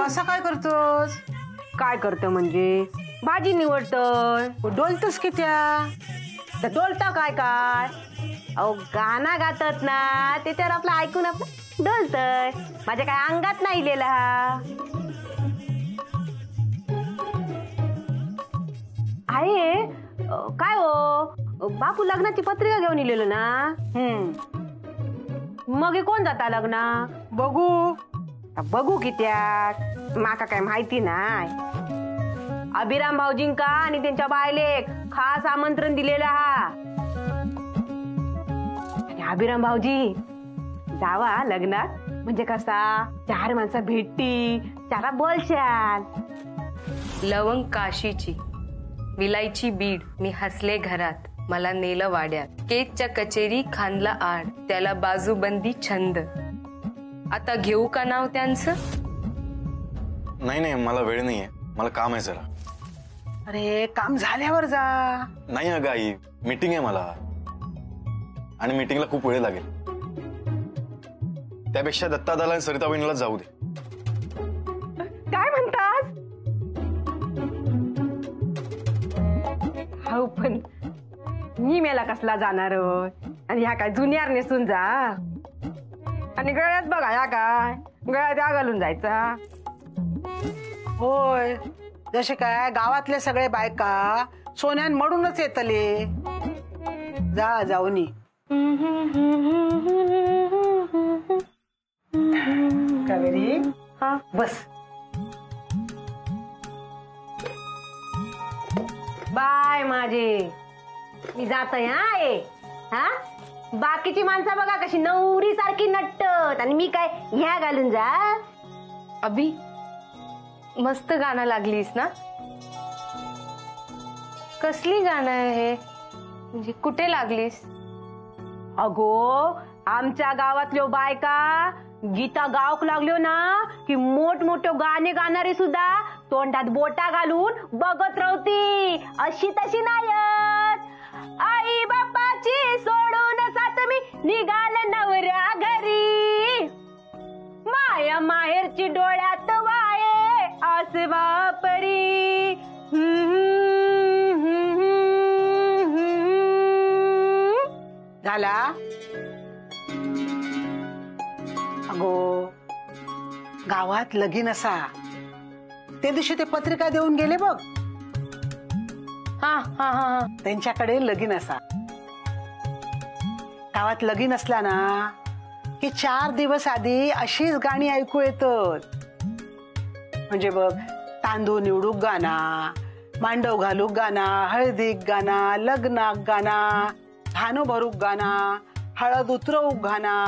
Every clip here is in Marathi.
असं काय करतोस? काय करतं म्हणजे भाजी निवडतोय. डोलतोस की तर डोलतं काय काय? अहो गाणं गातात ना त्याच्यावर आपलं ऐकून आपलं डोलतय. माझ्या काय अंगात नाही लिहिलं हा. आहे काय हो बापू लग्नाची पत्रिका घेऊन इलेलं ना. मग हे कोण जाता लग्ना? बघू बघू की त्यात माका काय माहिती नाही. अभिराम भाऊजींका आणि त्यांच्या बायले खास आमंत्रण दिलेलं हा. आणि अभिराम भाऊजी जावा लग्नात म्हणजे कसा 4 माणसं भेटती 4 बोलशाल. लवंग काशीची विलायची बीड मी हसले घरात मला नेलं वाड्यात. केकच्या कचेरी खांदला आड त्याला बाजूबंदी छंद. आता घेऊ का नाव त्यांचं? नाही मला वेळ नाहीये, मला काम आहे जरा. अरे काम झाल्यावर जा. नाही अगं आई, मीटिंग आहे मला आणि मीटिंगला खूप वेळ लागेल. त्यापेक्षा दत्तादाला आणि सरिता बहिणीला जाऊ दे. काय म्हणतास? हो पण मी मेला कसला जाणार आणि ह्या काय जुन्यार नेसून जा आणि गळ्यात बघा ह्या काय गळ्यात घालून जायचा. होय जसे काय गावातले सगळे बायका सोन्यान मडूनच येतले. जा जाऊनी. कावेरी हा बस. बाय माझे मी जात हा. बाकीची माणसं बघा कशी नवरी सारखी नटत आणि मी काय ह्या घालून जा. अभि मस्त गाणं लागलीस ना. कसली गाणं आहे हे म्हणजे कुठे लागलीस? अगो आमच्या गावातल्या बायका गीता गावक लागलो ना की मोठमोठे गाणे गाणारे सुद्धा तोंडात बोटा घालून बघत राहती. अशी तशी नायत. आई बापाची सोडून सात मी निघाल नवऱ्या घरी. माया माहेरची डोळ्यात वाये आस वापरी. झाला. अगो गावात लगीन असा ते दिवशी ते पत्रिका देऊन गेले बघ. हा हा हा त्यांच्याकडे लगीन असा. गावात लगीन असला ना की 4 दिवस आधी अशीच गाणी ऐकू येतात. म्हणजे बघ तांदूळ निवडूक गाणा, मांडव घालूक गाणा, हळदीक गाणा, लग्नाक गाणा, धानो भरूक गाणा, हळद उतरवूक गाणा.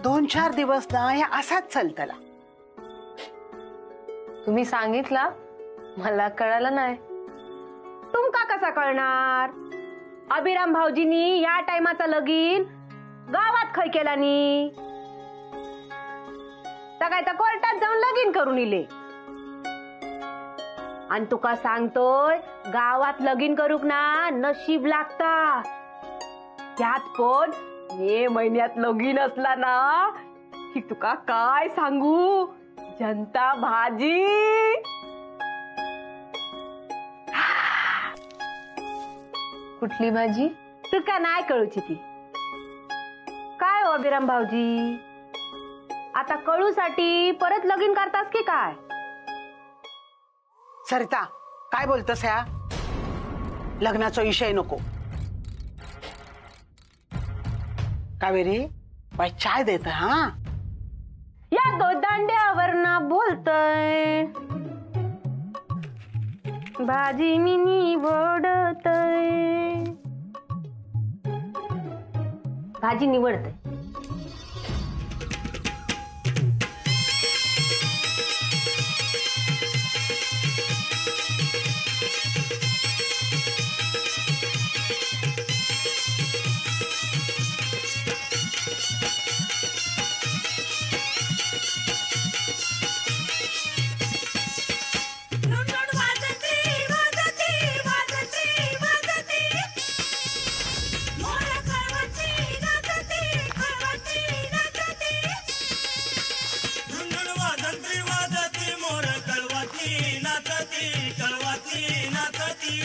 2-4 दिवस ना हे असाच चालतला. तुम्ही सांगितला मला कळालं नाही. तुमका कसा कळणार? अभिराम भाऊजींनी या टायमाचा लगीन गावात खय केला नी. सकाळी तर कोर्टात जाऊन लगीन करून इले. आणि तुका सांगतोय गावात लगीन करूक ना नशीब लागता. त्यात पण मे महिन्यात लगीन असला ना की तुका काय सांगू जनता भाजी. कुठली भाजी? तुका नाही कळूची ती. काय हो अभिराम भाऊजी आता कळूसाठी परत लगीन करतास की काय? सरिता काय बोलतस? ह्या लग्नाचा विषय नको. कावेरी बाय चाय देत. हा या 2 दांड्यावर ना बोलतय भाजी मिनी बोडतय. भाजी निवडतय. नाचती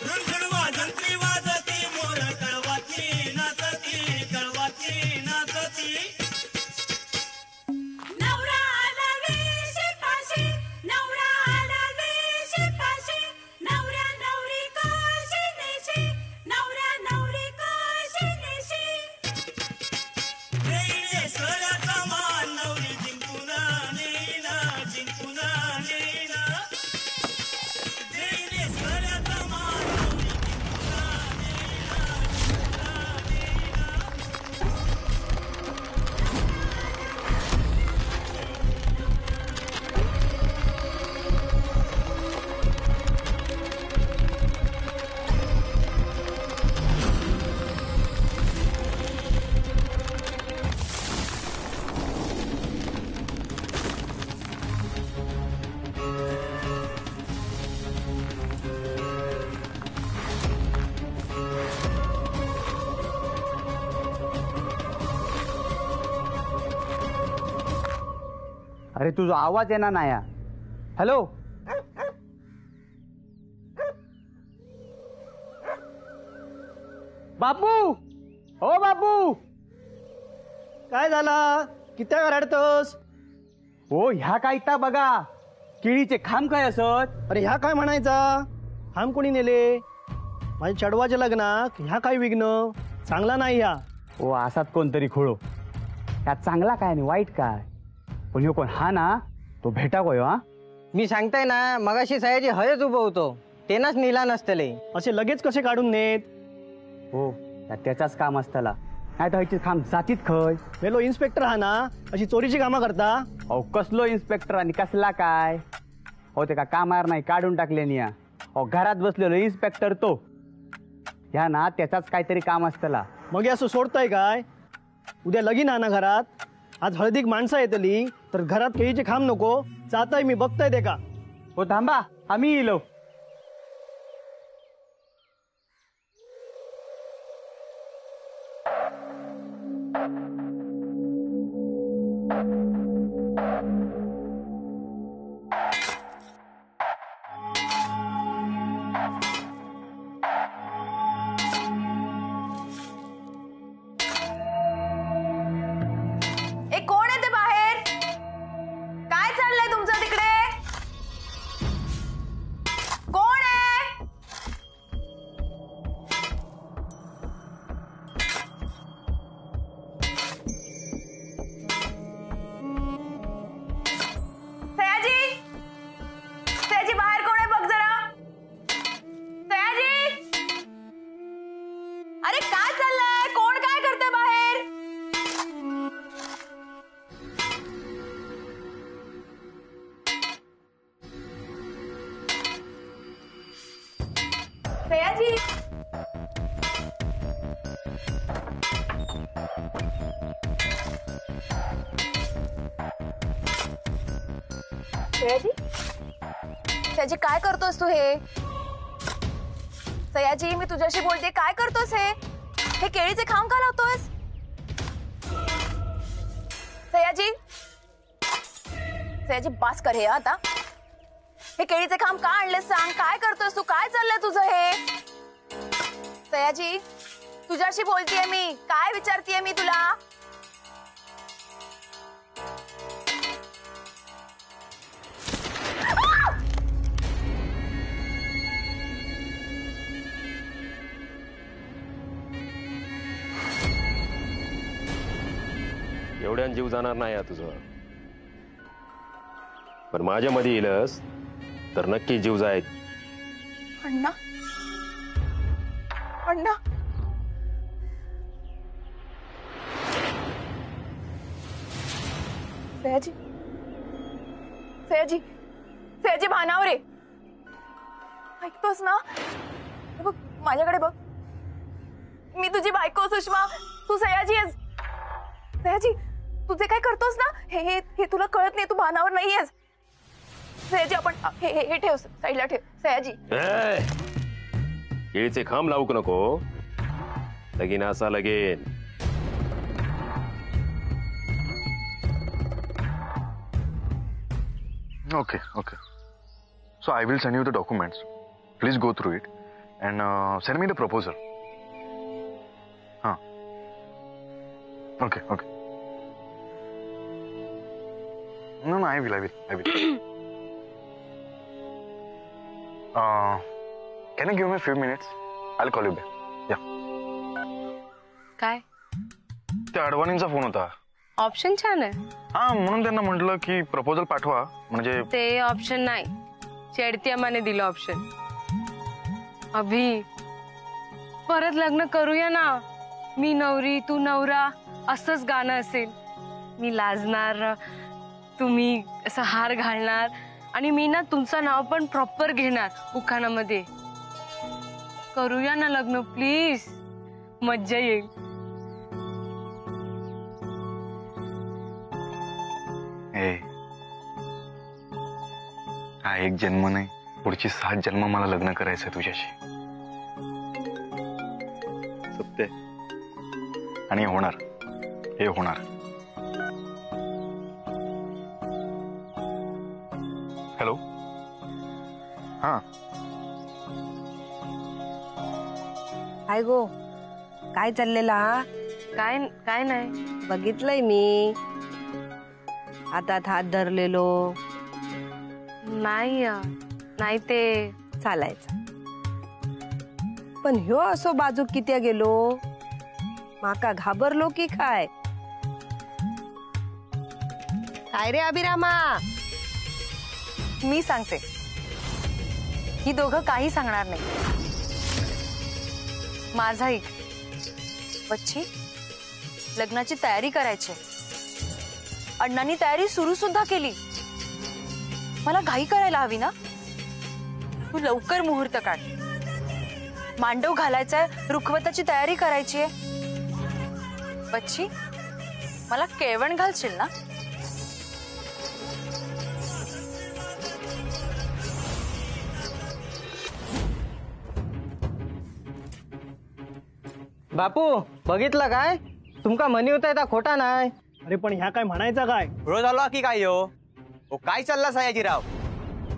रुणझुण वाजंत्री वाजती मोर कळवाची नाचती कळवाची नाचती नवरा आला वेशी पाशी नवरा आला वेशी पाशी नवरा नवरी काशी नेशी नवरा नवरी काशी नेशी देईले सगळ्याचा मान नवरी जिंकून नेईना जिंकून नेईना देईले सगळ्याचा मान नवरी जिंकून नेईना जिंकून नेईना अरे तुझा आवाज येणार नाही. हॅलो, बापू, हो बापू, काय झाला? किती रडतोस? हो ह्या काय ता बघा, केळीचे खांब काय असत. अरे ह्या काय म्हणायचा? हाम कोणी नेले? माझ्या चढवाच्या लग्नाक ह्या काय विघ्न? चांगला नाही ह्या. हो असात कोणतरी खोळो. त्यात चांगला काय आणि वाईट काय? पण ह्यो कोण हा ना, तो भेटा कोय. हा मी सांगताय ना, मगाशी सयाजी हयच उभं होतो, तेनाच नेला नसतले. असे लगेच कसे काढून नेत? हो त्याचाच काम असताला, नाही तर ह्याची खांब जातीत खय. वेलो इन्स्पेक्टर हा ना, अशी चोरीची कामं करता? अहो कसलो इन्स्पेक्टर आणि कसला काय? हो ते का कामार नाही काढून टाकले निया. अहो घरात बसलेलो इन्स्पेक्टर तो. ह्या ना त्याचाच काहीतरी काम असतला. मग हे असं सोडताय काय? उद्या लगीन हा ना घरात, आज हळदीक माणसं येतली, तर घरात केळीचे खांब नको. जाताय मी, बघताय ते का? हो थांबा, आम्ही येलो. ए कोण आहे ते बाहेर? काय चाललंय तुमचं तिकडे? कोण आहे? सयाजी, सयाजी बाहेर कोण आहे बघ जरा. सयाजी, अरे काय चाललंय? कोण काय करतंय बाहेर? सयाजी, सयाजी, सयाजी काय करतोस तू हे? सयाजी मी तुझ्याशी बोलते, काय करतोस हे? हे केळीचे खांब का लावतोस? सयाजी, सयाजी बास कर हे आता. हे केळीचे खांब का आणले सांग? काय करतोस तू? काय चाललंय तुझं हे? सयाजी तुझ्याशी बोलतेय मी, काय विचारतेय मी तुला? एवढ्यान जीव जाणार नाही हा तुझं. पण माझ्या मध्ये येईलस तर नक्की जीव जाईल. अण्णा, अण्णा, सयाजी, सयाजी, सयाजी भानावर रे. ऐकतोस ना? बघ माझ्याकडे बघ. मी तुझी बायको सुषमा, तू सयाजी आहेस. सयाजी तुझे काय करतोस ना, हे हे हे तुला कळत नाही, तू भानावर नाहीयेस. सयाजी आपण हे ठेव साईडला ठेव. सयाजी केळीचे खांब लावू नको, लगीन असा लगेन. Okay. So I will send you the documents. Please go through it and send me the proposal. हां okay okay. No, I will. Can you give me a few minutes? I'll call you back. Yeah. काय त्या अडवाणींचा फोन होता. ऑप्शन छान आहे. हा म्हणून त्यांना म्हटलं की प्रपोजल पाठवा म्हणजे. ते ऑप्शन नाही, चेडत्यामाने दिलं ऑप्शन. अभि परत लग्न करूया ना. मी नवरी तू नवरा असंच गाणं असेल. मी लाजणार, तुम्ही असं हार घालणार आणि मी ना तुमचं नाव पण प्रॉपर घेणार उखाणामध्ये. करूया ना लग्न प्लीज, मज्जा येईल. हा एक जन्म नाही, पुढची 7 जन्म मला लग्न करायचंय तुझ्याशी. सत्य आणि होणार, हे होणार. हॅलो. हा काय गो, काय चाललेला? काय नाही. बघितलंय मी, हातात हात धरलेलो. नाही ते चालायचं. पण ह्यो असो बाजू कित्या गेलो, माका घाबरलो की काय? काय रे अभिरामा? मी सांगते, ही दोघं काही सांगणार नाही. माझा ऐक बच्ची, लग्नाची तयारी करायची. अण्णांनी तयारी सुरू सुद्धा केली. मला घाई करायला हवी ना. तू लवकर मुहूर्त काढ. मांडव घालायचाय, रुखवताची तयारी करायची आहे. बच्ची, मला केळवण घालशील ना? बापू बघितलं काय? तुमका मनी होता खोटा नाही. अरे पण ह्या काय म्हणायचं काय? रोज आलो की काय हो? काय चालला सयाजीराव?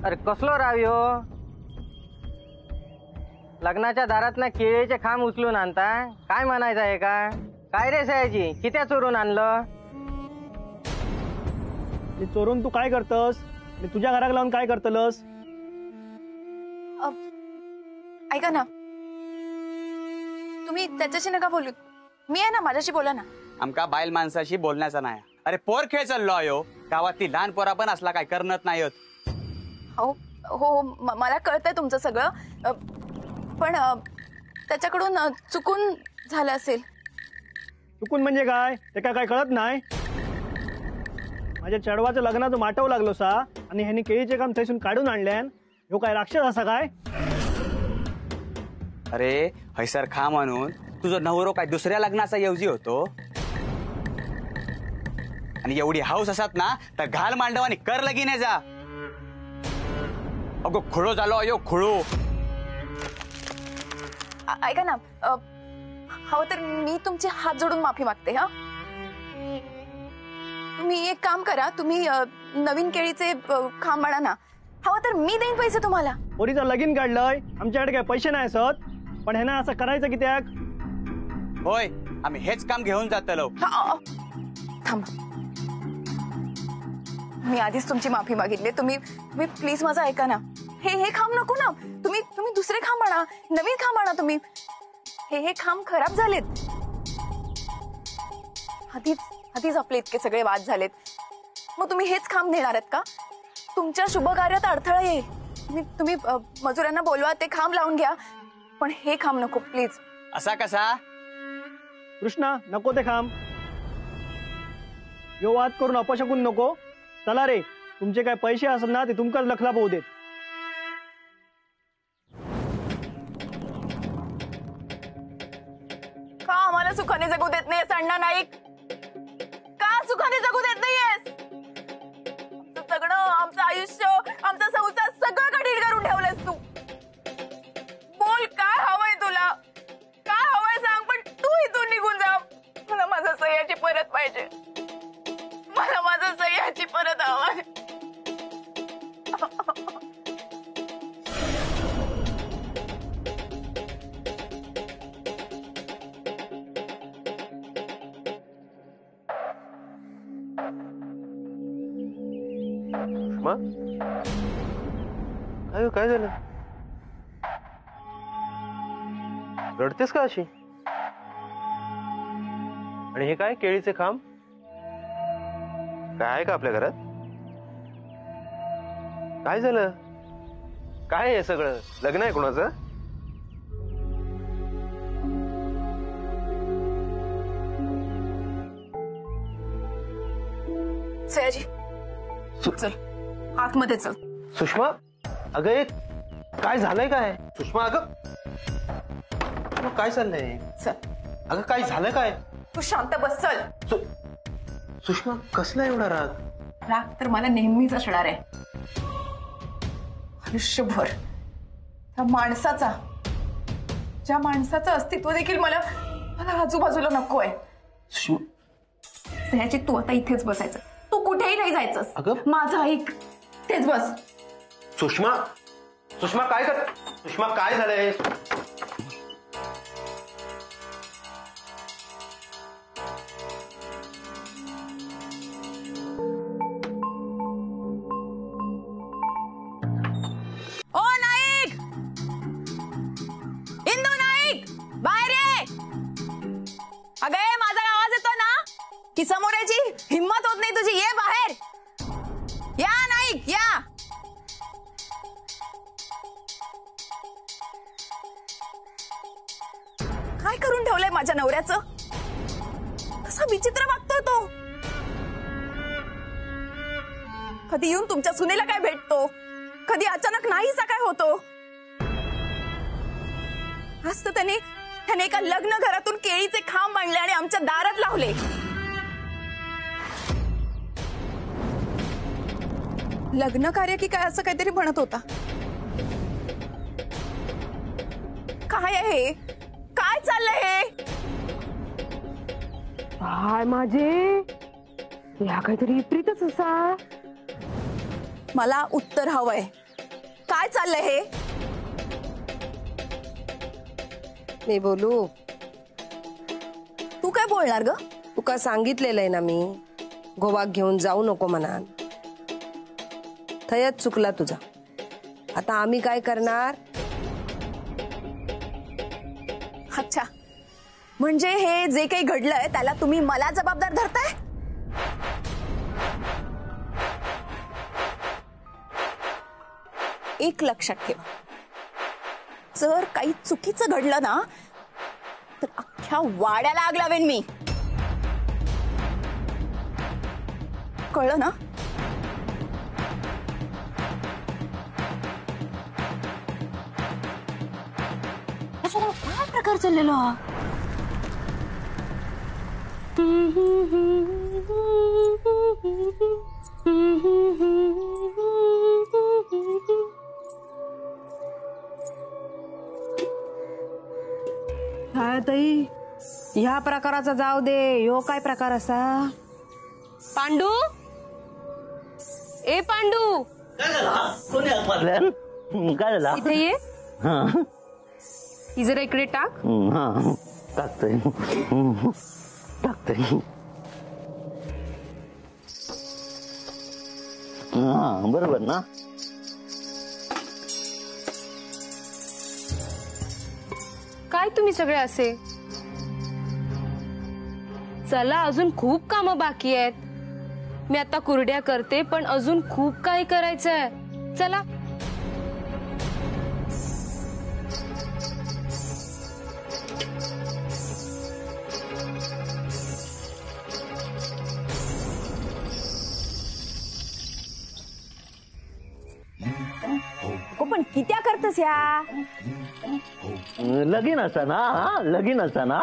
अरे कसलो राव यो? लग्नाच्या दारात ना केळीचे खांब उचलून आणता. काय म्हणायचं आहे का? काय रे सयाजी, कित्या चोरून आणलं? ते चोरून तू काय करतस? तुझ्या घरात लावून काय करतलस? ऐका ना, तुम्ही त्याच्याशी नका बोलू. मी आहे ना, माझ्याशी बोला ना. आमका बायल माणसाशी बोलण्याचा नाही. अरे पोर खेळ चाललो आयो. गावातली लहान पोरा पण असला काय करत नाही होत. हो हो, मला कळतंय तुमचं सगळं. पण त्याच्याकडून चुकून झालं असेल. चुकून म्हणजे काय? ते काय कळत नाही? माझ्या चढवाचं लग्नाचं माटव लागलो सा आणि ह्यांनी केळीचे काम थैसून काढून आणल्यान. ह्यो काय राक्षस असा काय? अरे हैसर खा म्हणून तुझं नवरो काय दुसऱ्या लग्नाचा येवजी होतो? आणि एवढी हाऊस असत ना तर घाल मांडव आणि कर लगीने जा. अगो खुळो झालो अयो खुळो. ऐका ना, हवं तर मी तुमचे हात जोडून माफी मागते. हा, तुम्ही एक काम करा, तुम्ही नवीन केळीचे खांब आणा ना. हवं तर मी देईन पैसे तुम्हाला. पोरीचं लगीन काढलंय, आमच्याकडे काय पैसे नाही असत. पण ह्यानं असं करायचं कित्याक? होय, आम्ही हेच काम घेऊन जातलो. थांबा, मी आधीच तुमची माफी मागितली. तुम्ही प्लीज माझं ऐका ना. हे खांब नको ना. तुम्ही दुसरे खांब आणा, नवीन खांब आणा. तुम्ही हे खांब खराब झालेत. आधीच आपले इतके सगळे वाद झालेत. मग तुम्ही हेच खांब देणार आहेत का? तुमच्या शुभ कार्यात अडथळा येईल. तुम्ही मजुरांना बोलवा, ते खांब लावून घ्या. पण हे खांब नको प्लीज. असा कसा? कृष्णा, नको ते खांब. यो वाद करून अपशकून नको. चला रे, तुमचे काय पैसे असत ना ते तुमकाच लखला पाहू देत. का आम्हाला सुखाने जगू देत नाहीयेस अण्णा नाईक? का सुखाने जगू देत नाहीयेस? आमचं जगणं, आमचं आयुष्य, आमचा संसार सगळं कठीण करून ठेवलंस तू. बोल, काय हवंय तुला? काय हवंय सांग, पण तू इथून निघून जा. मला माझं सह्याची परत पाहिजे. मला माझं सह्याची परत हवंय. सुषमा काय झालं? रडतेस का अशी? आणि हे काय केळीचे खांब? काय आहे का आपल्या घरात? काय झालं? काय आहे सगळं? लग्न आहे कोणाचं? सयाजी चल आतमध्ये चल. सुषमा अगं एक काय झालंय काय? सुषमा अगं काय चाललंय? चल अगं काय झालं काय? तू शांत बस. चल. सुषमा कसला एवढा राग? राग तर मला नेहमीच असणार आहे. आयुष्यभर त्या माणसाचा, ज्या माणसाचं अस्तित्व देखील मला आजूबाजूला नको आहे. सयाजी तू आता इथेच बसायचं. तू कुठेही नाही जायचं. अगं माझं ऐक. तेच बस. सुषमा सुषमा काय कर? सुषमा काय झालंय? ओ नाईक, इंदू नाईक, बाहेर ये. अगं माझा आवाज येतो ना की समोर याची हिम्मत होत नाही तुझी? ये बाहेर. या नाईक या. काय करून ठेवलंय माझ्या नवऱ्याचं? कसा विचित्र वागतोय तो. कधी येऊन तुमच्या सुनेला काय भेटतो, कधी अचानक नाहीसा काय होतो. आज तर त्याने एका लग्न घरातून केळीचे खांब आणले आणि आमच्या दारात लावले. लग्न कार्य की काय असं काहीतरी म्हणत होता. काय आहे? काय चाललंय हे? काय माझे या काहीतरी विपरीतच असा. मला उत्तर हवंय. काय चाललंय हे? मी बोलू? तू काय बोलणार ग? तू का सांगितलेलंय ना मी गोवाक घेऊन जाऊ नको म्हणान. थयच चुकला तुझा. आता आम्ही काय करणार? अच्छा, म्हणजे हे जे काही घडलंय त्याला तुम्ही मला जबाबदार धरताय? एक लक्षात ठेवा, जर काही चुकीचं घडलं ना तर अख्ख्या वाड्याला आग लावेन मी. कळलं ना? काय प्रकार चाललेला? ताई ह्या प्रकाराचा जाऊ दे. ह्यो काय प्रकार असा? पांडू, ए पांडू, काय झालं? इथे ये. ही जरा इकडे टाक. टाकतोय टाकतोय. बरोबर ना? काय तुम्ही सगळे असे? चला, अजून खूप कामं बाकी आहेत. मी आता कुरड्या करते, पण अजून खूप काही करायचंय. चला. पण कित्या करतस या? लगीन असा ना? लगीन असा ना?